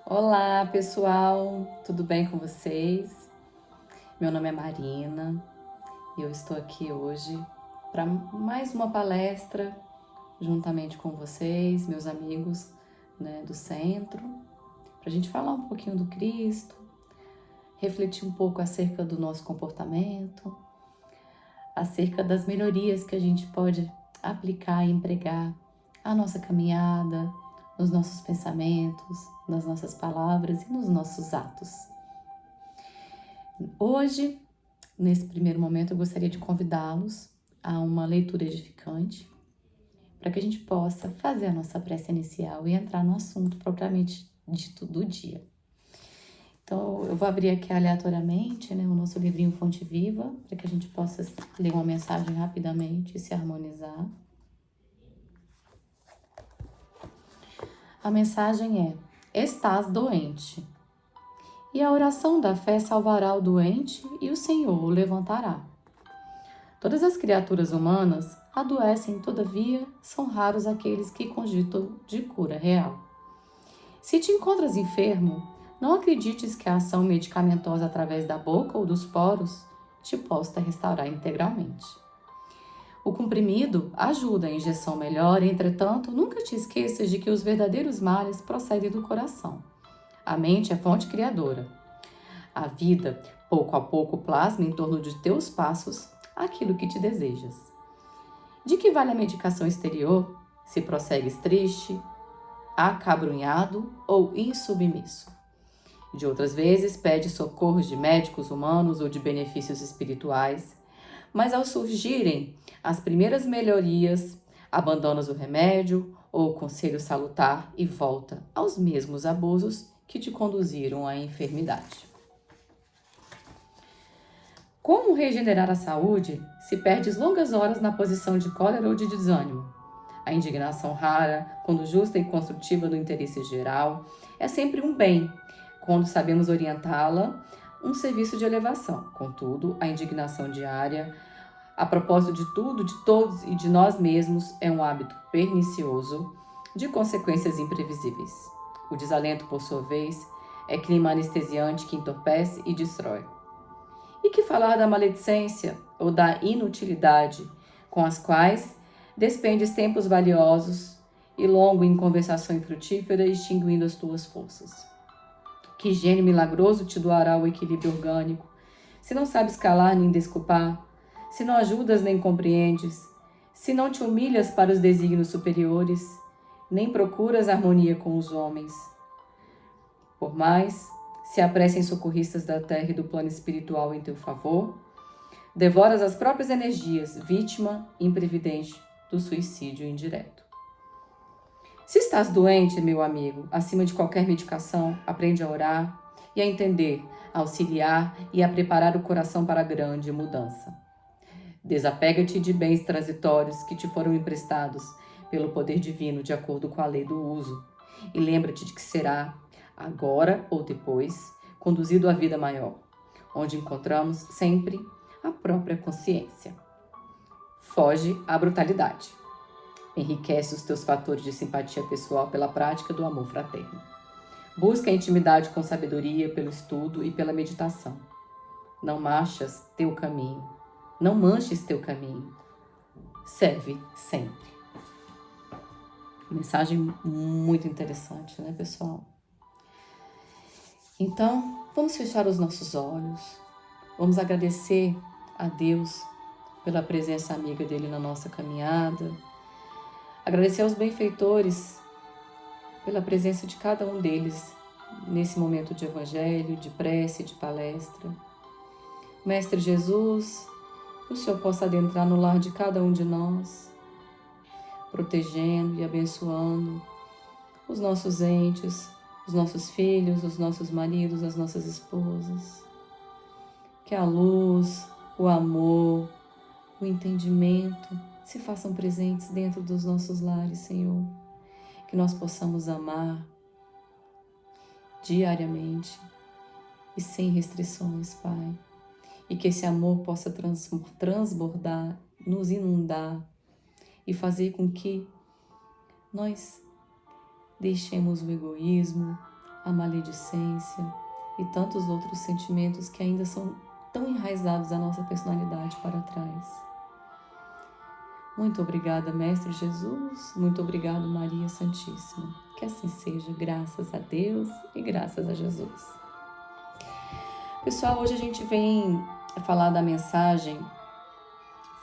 Olá, pessoal, tudo bem com vocês? Meu nome é Marina e eu estou aqui hoje para mais uma palestra juntamente com vocês, meus amigos, do centro, para a gente falar um pouquinho do Cristo, refletir um pouco acerca do nosso comportamento, acerca das melhorias que a gente pode aplicar e empregar à nossa caminhada, nos nossos pensamentos, nas nossas palavras e nos nossos atos. Hoje, nesse primeiro momento, eu gostaria de convidá-los a uma leitura edificante para que a gente possa fazer a nossa prece inicial e entrar no assunto propriamente dito do dia. Então, eu vou abrir aqui aleatoriamente, o nosso livrinho Fonte Viva, para que a gente possa ler uma mensagem rapidamente e se harmonizar. A mensagem é: estás doente. E a oração da fé salvará o doente e o Senhor o levantará. Todas as criaturas humanas adoecem, todavia, são raros aqueles que cogitam de cura real. Se te encontras enfermo, não acredites que a ação medicamentosa através da boca ou dos poros te possa restaurar integralmente. O comprimido ajuda, a injeção melhora, entretanto, nunca te esqueças de que os verdadeiros males procedem do coração. A mente é fonte criadora. A vida, pouco a pouco, plasma em torno de teus passos aquilo que te desejas. De que vale a medicação exterior se prossegues triste, acabrunhado ou insubmisso? De outras vezes, pede socorros de médicos humanos ou de benefícios espirituais, mas ao surgirem as primeiras melhorias, abandonas o remédio ou o conselho salutar e volta aos mesmos abusos que te conduziram à enfermidade. Como regenerar a saúde se perdes longas horas na posição de cólera ou de desânimo? A indignação rara, quando justa e construtiva do interesse geral, é sempre um bem, quando sabemos orientá-la, um serviço de elevação. Contudo, a indignação diária, a propósito de tudo, de todos e de nós mesmos, é um hábito pernicioso, de consequências imprevisíveis. O desalento, por sua vez, é clima anestesiante que entorpece e destrói. E que falar da maledicência ou da inutilidade, com as quais despendes tempos valiosos e longo em conversação infrutífera, extinguindo as tuas forças? Que gênio milagroso te doará o equilíbrio orgânico, se não sabes calar nem desculpar, se não ajudas nem compreendes, se não te humilhas para os desígnios superiores, nem procuras harmonia com os homens? Por mais se apressem socorristas da terra e do plano espiritual em teu favor, devoras as próprias energias, vítima imprevidente do suicídio indireto. Se estás doente, meu amigo, acima de qualquer medicação, aprende a orar e a entender, a auxiliar e a preparar o coração para a grande mudança. Desapega-te de bens transitórios que te foram emprestados pelo poder divino de acordo com a lei do uso e lembra-te de que será, agora ou depois, conduzido à vida maior, onde encontramos sempre a própria consciência. Foge à brutalidade. Enriquece os teus fatores de simpatia pessoal pela prática do amor fraterno. Busca a intimidade com sabedoria pelo estudo e pela meditação. Não manches teu caminho. Serve sempre. Mensagem muito interessante, né, pessoal? Então, vamos fechar os nossos olhos. Vamos agradecer a Deus pela presença amiga dele na nossa caminhada. Agradecer aos benfeitores pela presença de cada um deles nesse momento de evangelho, de prece, de palestra. Mestre Jesus, que o Senhor possa adentrar no lar de cada um de nós, protegendo e abençoando os nossos entes, os nossos filhos, os nossos maridos, as nossas esposas. Que a luz, o amor, o entendimento se façam presentes dentro dos nossos lares, Senhor. Que nós possamos amar diariamente e sem restrições, Pai. E que esse amor possa transbordar, nos inundar e fazer com que nós deixemos o egoísmo, a maledicência e tantos outros sentimentos que ainda são tão enraizados à nossa personalidade para trás. Muito obrigada, Mestre Jesus. Muito obrigado, Maria Santíssima. Que assim seja, graças a Deus e graças a Jesus. Pessoal, hoje a gente vem falar da mensagem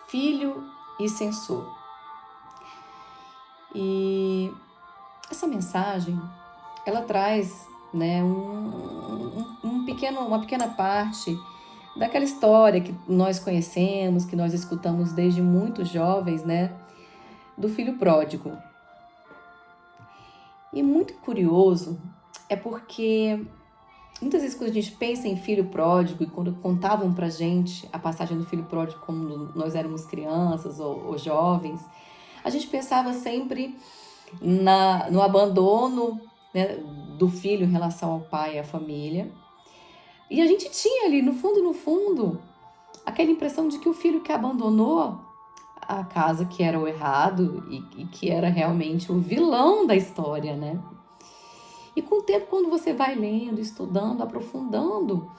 Filho e Censor. E essa mensagem, ela traz, né, uma pequena parte daquela história que nós conhecemos, que nós escutamos desde muito jovens, né, do filho pródigo. E muito curioso é porque muitas vezes quando a gente pensa em filho pródigo e quando contavam pra gente a passagem do filho pródigo quando nós éramos crianças ou jovens, a gente pensava sempre no abandono, né, do filho em relação ao pai e à família. E a gente tinha ali, no fundo, aquela impressão de que o filho que abandonou a casa que era o errado e que era realmente o vilão da história, né? E com o tempo, quando você vai lendo, estudando, aprofundando,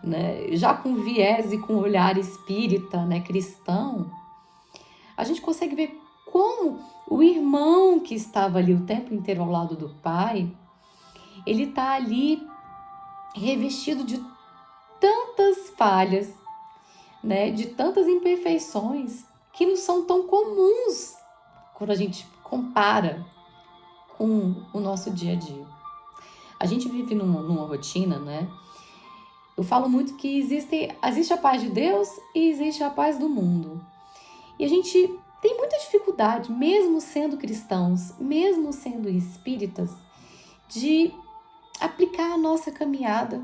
né, já com viés e com olhar espírita, né, cristão, a gente consegue ver como o irmão que estava ali o tempo inteiro ao lado do pai, ele está ali revestido de tantas falhas, né, de tantas imperfeições que não são tão comuns quando a gente compara com o nosso dia a dia. A gente vive numa rotina, né? Eu falo muito que existe a paz de Deus e existe a paz do mundo. E a gente tem muita dificuldade, mesmo sendo cristãos, mesmo sendo espíritas, de aplicar a nossa caminhada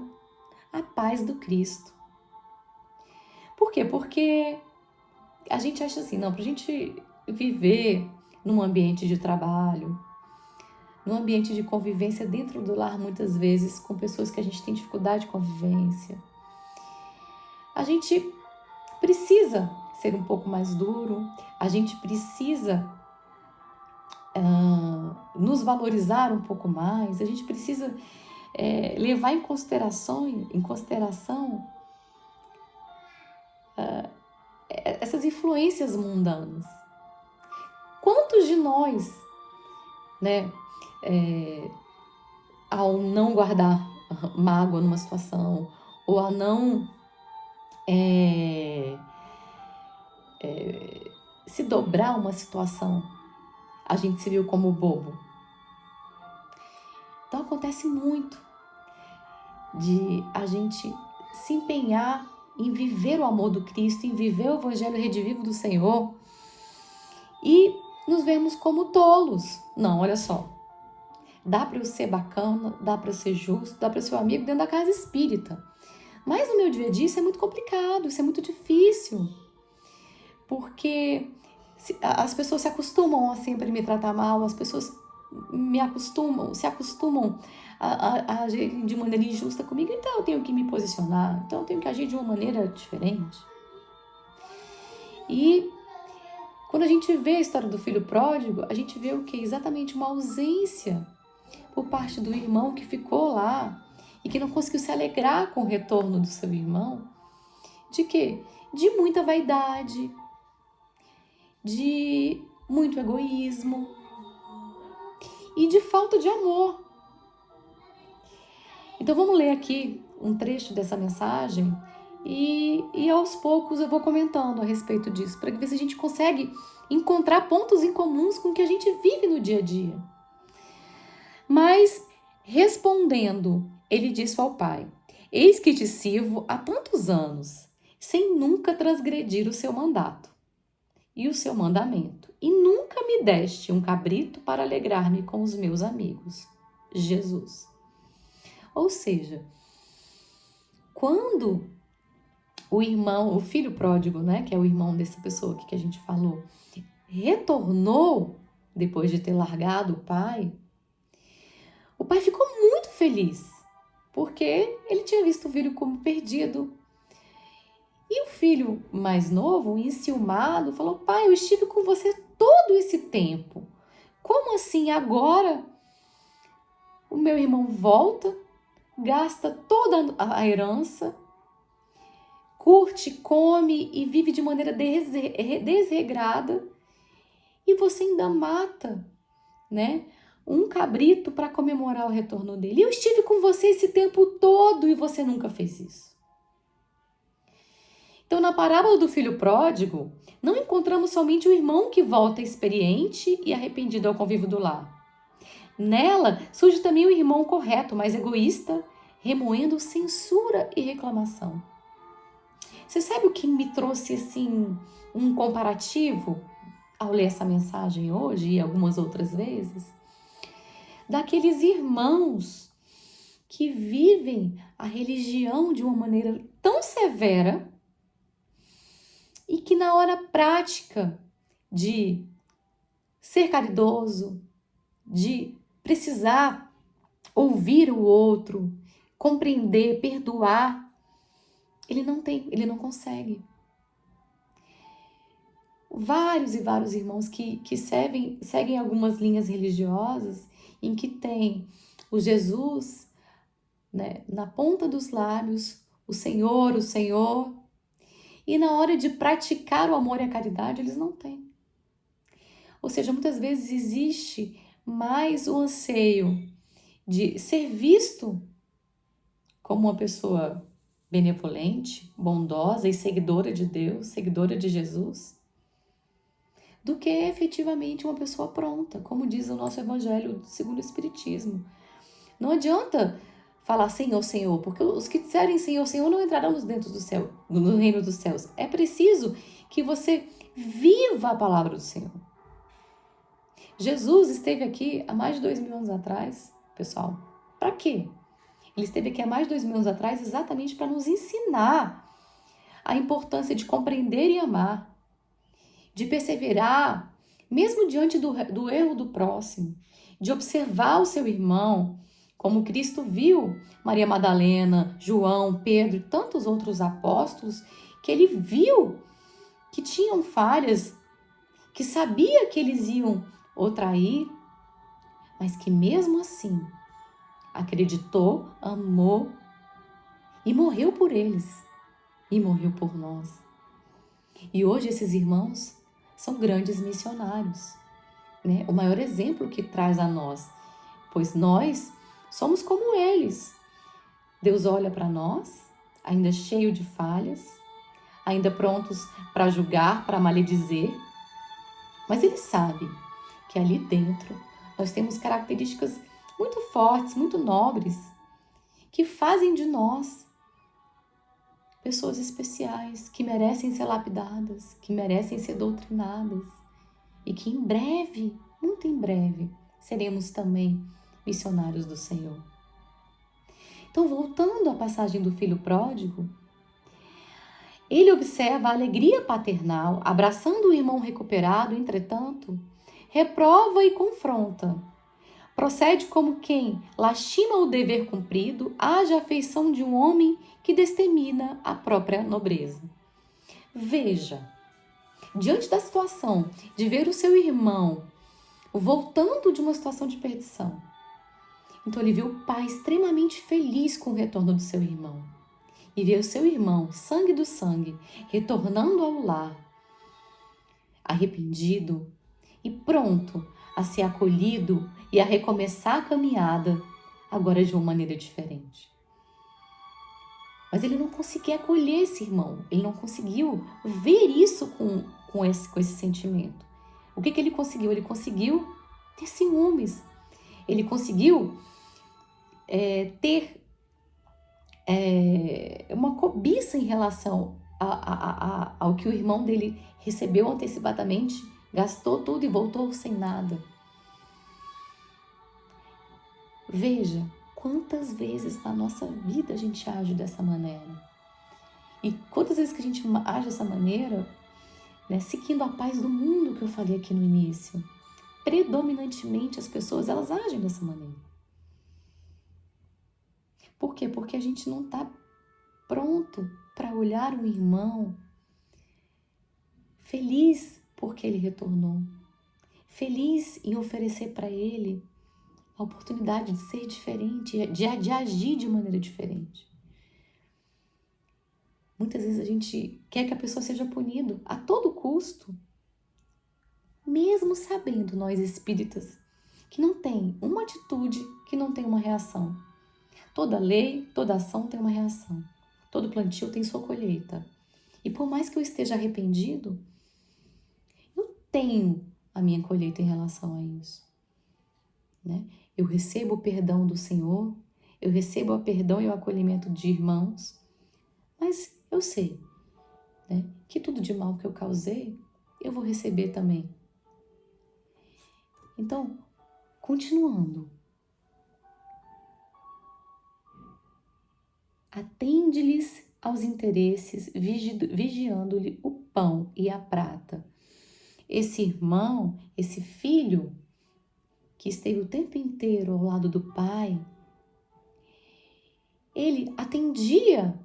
à paz do Cristo. Por quê? Porque a gente acha assim, não, para a gente viver num ambiente de trabalho, num ambiente de convivência dentro do lar, muitas vezes, com pessoas que a gente tem dificuldade de convivência, a gente precisa ser um pouco mais duro, a gente precisa nos valorizar um pouco mais, a gente precisa levar em consideração essas influências mundanas. Quantos de nós, né, ao não guardar mágoa numa situação, ou a não se dobrar uma situação, a gente se viu como bobo? Então acontece muito de a gente se empenhar em viver o amor do Cristo, em viver o Evangelho redivivo do Senhor e nos vermos como tolos. Não, olha só, dá para eu ser bacana, dá para eu ser justo, dá para eu ser um amigo dentro da casa espírita. Mas no meu dia a dia isso é muito complicado, isso é muito difícil, porque as pessoas se acostumam a sempre me tratar mal, as pessoas se acostumam a agir de maneira injusta comigo, então eu tenho que me posicionar, então eu tenho que agir de uma maneira diferente. E quando a gente vê a história do filho pródigo, a gente vê o que? Exatamente uma ausência por parte do irmão que ficou lá e que não conseguiu se alegrar com o retorno do seu irmão. De quê? De muita vaidade, de muito egoísmo e de falta de amor. Então vamos ler aqui um trecho dessa mensagem e aos poucos eu vou comentando a respeito disso, para ver se a gente consegue encontrar pontos em comuns com o que a gente vive no dia a dia. Mas, respondendo, ele disse ao pai: eis que te sirvo há tantos anos, sem nunca transgredir o seu mandato e o seu mandamento, e nunca me deste um cabrito para alegrar-me com os meus amigos. Jesus. Ou seja, quando o filho pródigo, né, que é o irmão dessa pessoa aqui que a gente falou, retornou depois de ter largado o pai ficou muito feliz, porque ele tinha visto o filho como perdido. E o filho mais novo, enciumado, falou: pai, eu estive com você todo esse tempo. Como assim agora meu irmão volta, gasta toda a herança, curte, come e vive de maneira desregrada, e você ainda mata, né, um cabrito para comemorar o retorno dele. Eu estive com você esse tempo todo e você nunca fez isso. Então, na parábola do filho pródigo, não encontramos somente o irmão que volta experiente e arrependido ao convívio do lar. Nela surge também o irmão correto, mais egoísta, remoendo censura e reclamação. Você sabe o que me trouxe assim um comparativo ao ler essa mensagem hoje e algumas outras vezes? Daqueles irmãos que vivem a religião de uma maneira tão severa e que na hora prática de ser caridoso, de precisar ouvir o outro, compreender, perdoar, ele não consegue. Vários e vários irmãos que seguem algumas linhas religiosas em que tem o Jesus, né, na ponta dos lábios, o Senhor, e na hora de praticar o amor e a caridade, eles não têm. Ou seja, muitas vezes existe mais o anseio de ser visto como uma pessoa benevolente, bondosa e seguidora de Deus, seguidora de Jesus, do que efetivamente uma pessoa pronta, como diz o nosso Evangelho segundo o Espiritismo. Não adianta falar Senhor, Senhor, porque os que disserem Senhor, Senhor não entrarão no reino dos céus. É preciso que você viva a palavra do Senhor. Jesus esteve aqui há mais de 2000 anos atrás, pessoal. Para quê? Ele esteve aqui há mais de 2000 anos atrás exatamente para nos ensinar a importância de compreender e amar, de perseverar, mesmo diante do erro do próximo, de observar o seu irmão, como Cristo viu Maria Madalena, João, Pedro e tantos outros apóstolos, que ele viu que tinham falhas, que sabia que eles iam o trair, mas que mesmo assim acreditou, amou e morreu por eles e morreu por nós. E hoje esses irmãos são grandes missionários, né? O maior exemplo que traz a nós, pois nós somos como eles. Deus olha para nós, ainda cheio de falhas, ainda prontos para julgar, para maledizer, mas Ele sabe que ali dentro nós temos características muito fortes, muito nobres, que fazem de nós pessoas especiais, que merecem ser lapidadas, que merecem ser doutrinadas e que em breve, muito em breve, seremos também missionários do Senhor. Então, voltando à passagem do filho pródigo, ele observa a alegria paternal, abraçando o irmão recuperado, entretanto, reprova e confronta. Procede como quem lastima o dever cumprido, age a afeição de um homem que destemina a própria nobreza. Veja, diante da situação de ver o seu irmão voltando de uma situação de perdição, então ele viu o pai extremamente feliz com o retorno do seu irmão. E ver o seu irmão, sangue do sangue, retornando ao lar, arrependido e pronto a ser acolhido e a recomeçar a caminhada, agora de uma maneira diferente. Mas ele não conseguia acolher esse irmão, ele não conseguiu ver isso com esse sentimento. O que ele conseguiu? Ele conseguiu ter ciúmes, ele conseguiu ter uma cobiça em relação ao que o irmão dele recebeu antecipadamente, gastou tudo e voltou sem nada. Veja quantas vezes na nossa vida a gente age dessa maneira. E quantas vezes que a gente age dessa maneira, né, seguindo a paz do mundo que eu falei aqui no início. Predominantemente as pessoas, elas agem dessa maneira. Por quê? Porque a gente não está pronto para olhar um irmão feliz porque ele retornou, feliz em oferecer para ele a oportunidade de ser diferente, de agir de maneira diferente. Muitas vezes a gente quer que a pessoa seja punida a todo custo, mesmo sabendo, nós espíritas, que não tem uma atitude que não tem uma reação. Toda lei, toda ação tem uma reação. Todo plantio tem sua colheita. E por mais que eu esteja arrependido, eu tenho a minha colheita em relação a isso, né? Eu recebo o perdão do Senhor, eu recebo o perdão e o acolhimento de irmãos, mas eu sei, né, que tudo de mal que eu causei, eu vou receber também. Então, continuando. Atende-lhes aos interesses, vigiando-lhe o pão e a prata. Esse irmão, esse filho, que esteve o tempo inteiro ao lado do pai, ele atendia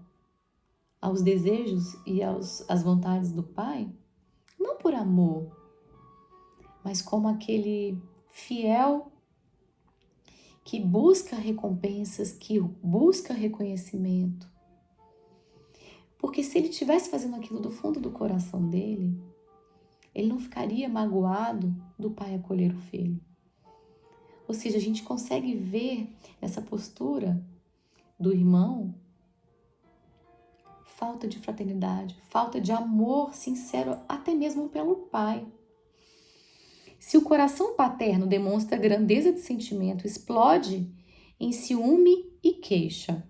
aos desejos e às vontades do pai, não por amor, mas como aquele fiel que busca recompensas, que busca reconhecimento. Porque se ele estivesse fazendo aquilo do fundo do coração dele, ele não ficaria magoado do pai acolher o filho. Ou seja, a gente consegue ver nessa postura do irmão falta de fraternidade, falta de amor sincero até mesmo pelo pai. Se o coração paterno demonstra grandeza de sentimento, explode em ciúme e queixa.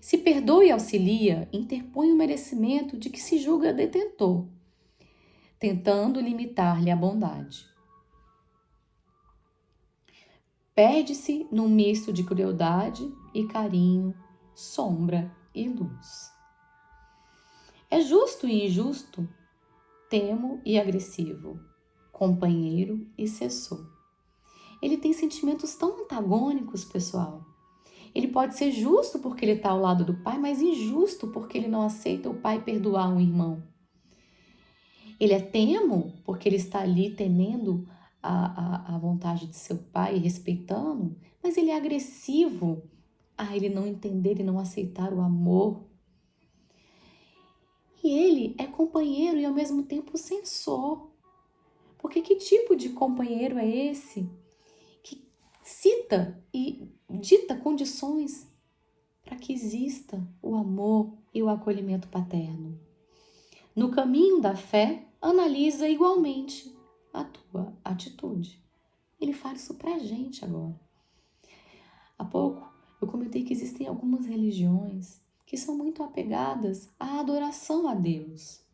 Se perdoa e auxilia, interpõe o merecimento de que se julga detentor, tentando limitar-lhe a bondade. Perde-se num misto de crueldade e carinho, sombra e luz. É justo e injusto, temo e agressivo, companheiro e cessor. Ele tem sentimentos tão antagônicos, pessoal. Ele pode ser justo porque ele está ao lado do pai, mas injusto porque ele não aceita o pai perdoar um irmão. Ele é temo porque ele está ali temendo a vontade de seu pai e respeitando, mas ele é agressivo ele não entender e não aceitar o amor. E ele é companheiro e ao mesmo tempo censor. Porque que tipo de companheiro é esse que cita e dita condições para que exista o amor e o acolhimento paterno? No caminho da fé, analisa igualmente a tua atitude. Ele fala isso pra gente agora. Há pouco eu comentei que existem algumas religiões que são muito apegadas à adoração a Deus.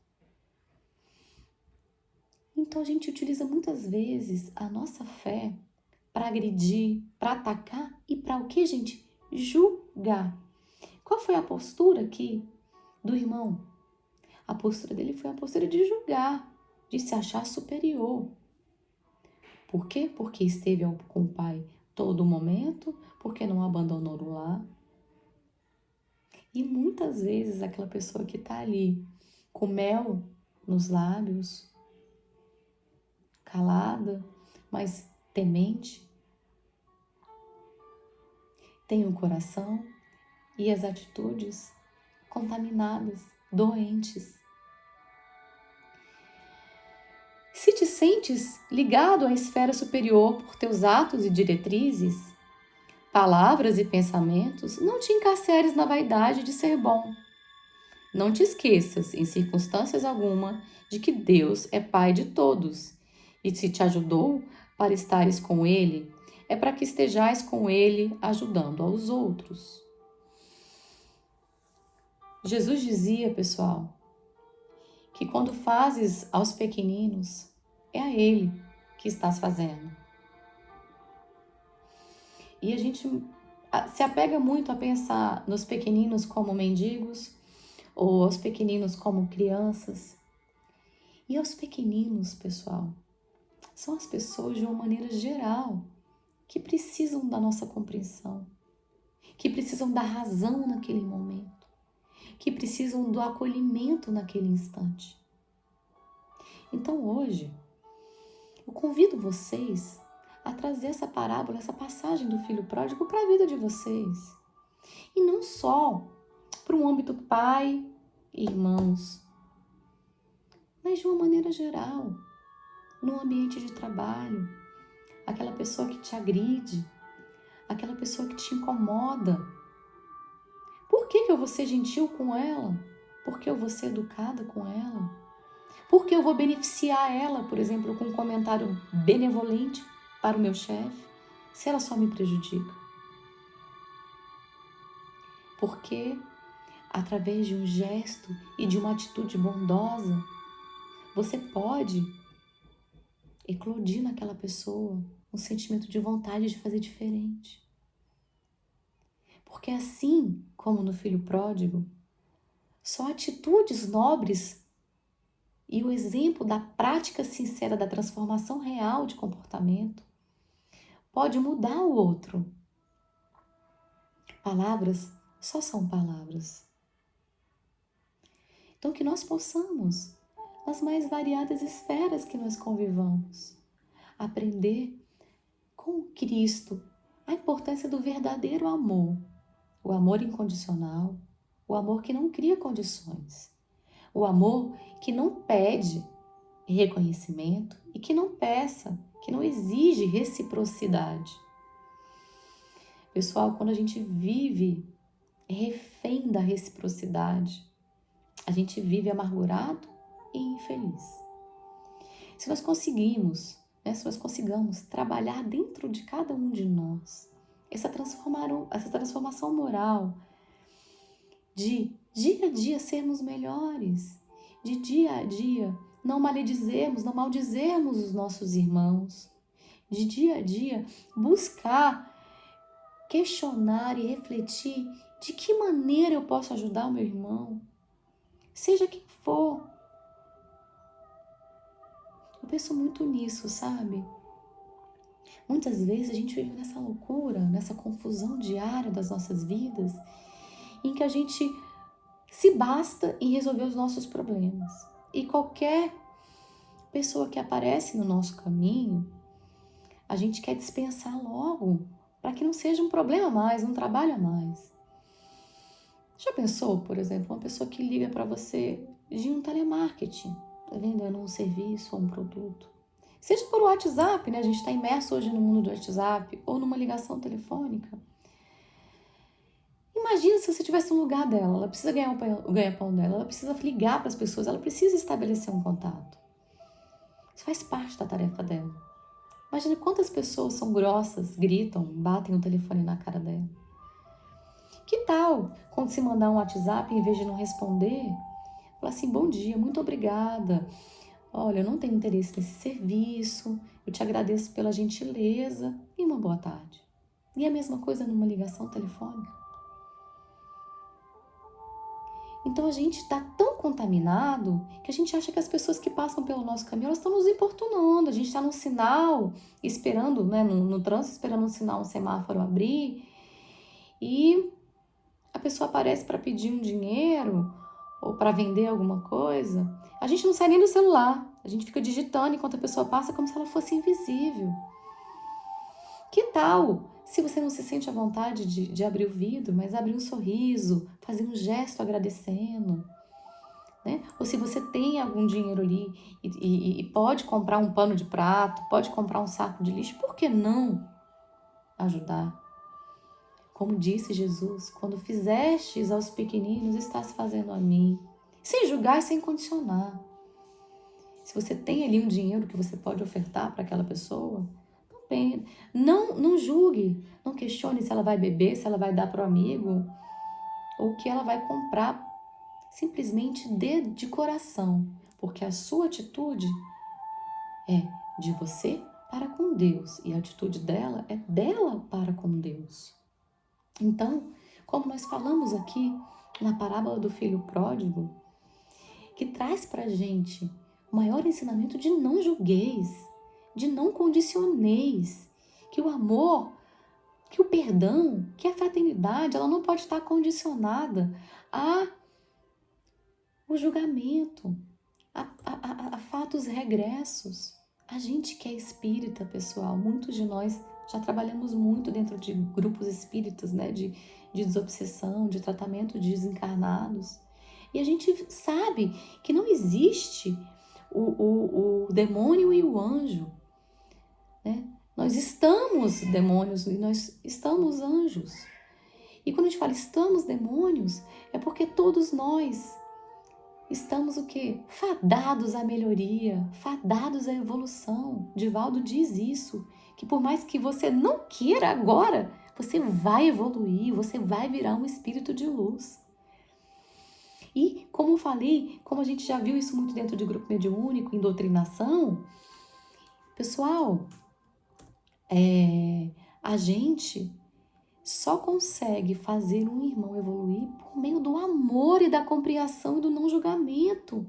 Então a gente utiliza muitas vezes a nossa fé para agredir, para atacar e para o que, gente? Julgar. Qual foi a postura aqui do irmão? A postura dele foi a postura de julgar, de se achar superior. Por quê? Porque esteve com o pai todo momento, porque não abandonou o lar. E muitas vezes aquela pessoa que está ali com mel nos lábios, calada, mas temente, tem o coração e as atitudes contaminadas, doentes. Se te sentes ligado à esfera superior por teus atos e diretrizes, palavras e pensamentos, não te encarceres na vaidade de ser bom. Não te esqueças, em circunstâncias alguma, de que Deus é Pai de todos, e se te ajudou para estares com Ele, é para que estejais com Ele ajudando aos outros. Jesus dizia, pessoal, que quando fazes aos pequeninos, é a Ele que estás fazendo. E a gente se apega muito a pensar nos pequeninos como mendigos, ou aos pequeninos como crianças. E aos pequeninos, pessoal, são as pessoas de uma maneira geral que precisam da nossa compreensão, que precisam da razão naquele momento, que precisam do acolhimento naquele instante. Então hoje, eu convido vocês a trazer essa parábola, essa passagem do filho pródigo para a vida de vocês. E não só para um âmbito pai e irmãos, mas de uma maneira geral, no ambiente de trabalho, aquela pessoa que te agride, aquela pessoa que te incomoda. Por que eu vou ser gentil com ela? Por que eu vou ser educada com ela? Por que eu vou beneficiar ela, por exemplo, com um comentário benevolente para o meu chefe, se ela só me prejudica? Porque através de um gesto e de uma atitude bondosa, você pode eclodir naquela pessoa um sentimento de vontade de fazer diferente. Porque assim como no filho pródigo, só atitudes nobres e o exemplo da prática sincera da transformação real de comportamento pode mudar o outro. Palavras só são palavras. Então que nós possamos, nas mais variadas esferas que nós convivamos, aprender com Cristo a importância do verdadeiro amor, o amor incondicional, o amor que não cria condições, o amor que não pede reconhecimento e que não peça, que não exige reciprocidade. Pessoal, quando a gente vive refém da reciprocidade, a gente vive amargurado e infeliz. Se nós conseguimos, se nós consigamos trabalhar dentro de cada um de nós essa transformação moral, de dia a dia sermos melhores, de dia a dia não maledizermos, não maldizermos os nossos irmãos, de dia a dia buscar questionar e refletir de que maneira eu posso ajudar o meu irmão, seja quem for. Eu penso muito nisso, sabe? Muitas vezes a gente vive nessa loucura, nessa confusão diária das nossas vidas, em que a gente se basta em resolver os nossos problemas. E qualquer pessoa que aparece no nosso caminho, a gente quer dispensar logo, para que não seja um problema a mais, um trabalho a mais. Já pensou, por exemplo, uma pessoa que liga para você de um telemarketing, vendendo um serviço ou um produto? Seja por WhatsApp, né? A gente está imerso hoje no mundo do WhatsApp, ou numa ligação telefônica. Imagina se você estivesse no lugar dela, ela precisa ganhar o ganha-pão dela, ela precisa ligar para as pessoas, ela precisa estabelecer um contato. Isso faz parte da tarefa dela. Imagina quantas pessoas são grossas, gritam, batem o telefone na cara dela. Que tal, quando se mandar um WhatsApp, em vez de não responder, falar assim: bom dia, muito obrigada. Olha, eu não tenho interesse nesse serviço, eu te agradeço pela gentileza e uma boa tarde. E a mesma coisa numa ligação telefônica. Então a gente está tão contaminado que a gente acha que as pessoas que passam pelo nosso caminho, elas estão nos importunando. A gente está no sinal, esperando, né, no trânsito, esperando um sinal, um semáforo abrir, e a pessoa aparece para pedir um dinheiro ou para vender alguma coisa. A gente não sai nem do celular, a gente fica digitando enquanto a pessoa passa como se ela fosse invisível. Que tal, se você não se sente à vontade de abrir o vidro, mas abrir um sorriso, fazer um gesto agradecendo, né? Ou se você tem algum dinheiro ali e pode comprar um pano de prato, pode comprar um saco de lixo, por que não ajudar? Como disse Jesus: quando fizestes aos pequeninos, estás fazendo a mim. Sem julgar e sem condicionar. Se você tem ali um dinheiro que você pode ofertar para aquela pessoa, não julgue, não questione se ela vai beber, se ela vai dar para o amigo, ou o que ela vai comprar. Simplesmente dê de coração, porque a sua atitude é de você para com Deus e a atitude dela é dela para com Deus. Então, como nós falamos aqui na parábola do filho pródigo, que traz para a gente o maior ensinamento de não julgueis, de não condicioneis, que o amor, que o perdão, que a fraternidade, ela não pode estar condicionada a o julgamento, a fatos regressos. A gente que é espírita, pessoal, muitos de nós já trabalhamos muito dentro de grupos espíritas, né? De desobsessão, de tratamento de desencarnados. E a gente sabe que não existe o demônio e o anjo, né? Nós estamos demônios e nós estamos anjos. E quando a gente fala estamos demônios, é porque todos nós estamos o quê? Fadados à melhoria, fadados à evolução. Divaldo diz isso, que por mais que você não queira agora, você vai evoluir, você vai virar um espírito de luz. E, como eu falei, como a gente já viu isso muito dentro de grupo mediúnico, em doutrinação, pessoal, a gente só consegue fazer um irmão evoluir por meio do amor e da compreensão e do não julgamento.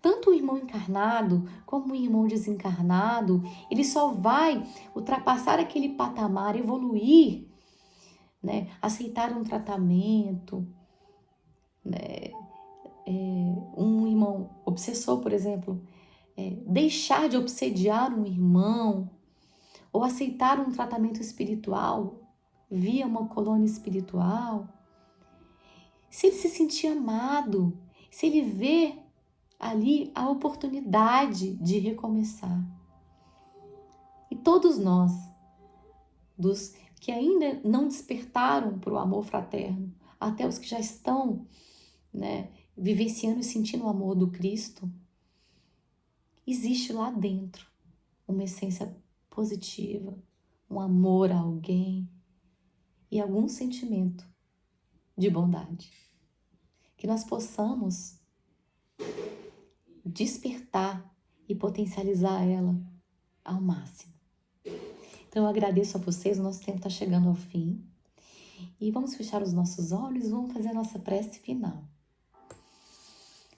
Tanto o irmão encarnado como o irmão desencarnado, ele só vai ultrapassar aquele patamar, evoluir, né? Aceitar um tratamento, né? Um irmão obsessor, por exemplo, deixar de obsediar um irmão ou aceitar um tratamento espiritual via uma colônia espiritual, se ele se sentir amado, se ele vê ali a oportunidade de recomeçar. E todos nós, dos que ainda não despertaram para o amor fraterno, até os que já estão, né, vivenciando e sentindo o amor do Cristo, existe lá dentro uma essência positiva, um amor a alguém e algum sentimento de bondade. Que nós possamos despertar e potencializar ela ao máximo. Então eu agradeço a vocês, o nosso tempo está chegando ao fim. E vamos fechar os nossos olhos e vamos fazer a nossa prece final.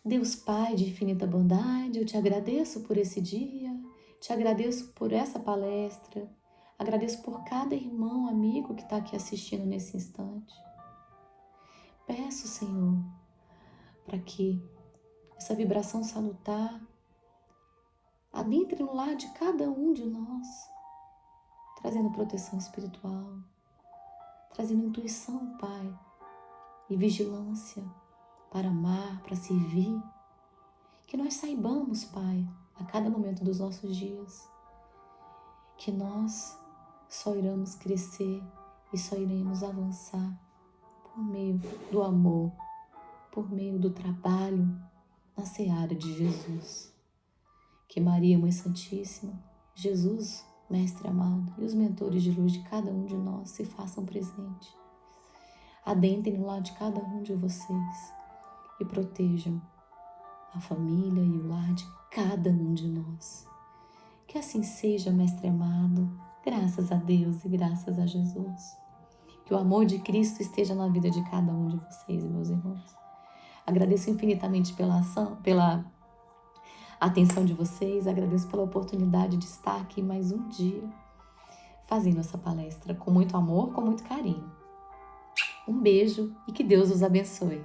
Deus Pai de infinita bondade, eu te agradeço por esse dia, te agradeço por essa palestra, agradeço por cada irmão, amigo que está aqui assistindo nesse instante. Peço, Senhor, para que essa vibração salutar adentre no lar de cada um de nós, trazendo proteção espiritual, trazendo intuição, Pai, e vigilância para amar, para servir. Que nós saibamos, Pai, a cada momento dos nossos dias, que nós só iremos crescer e só iremos avançar por meio do amor, por meio do trabalho na seara de Jesus. Que Maria, Mãe Santíssima, Jesus, Mestre amado, e os mentores de luz de cada um de nós se façam presente. Adentrem no lar de cada um de vocês e protejam a família e o lar de cada um de nós. Que assim seja, Mestre amado, graças a Deus e graças a Jesus. Que o amor de Cristo esteja na vida de cada um de vocês, meus irmãos. Agradeço infinitamente pela atenção de vocês, agradeço pela oportunidade de estar aqui mais um dia, fazendo essa palestra com muito amor, com muito carinho. Um beijo e que Deus os abençoe.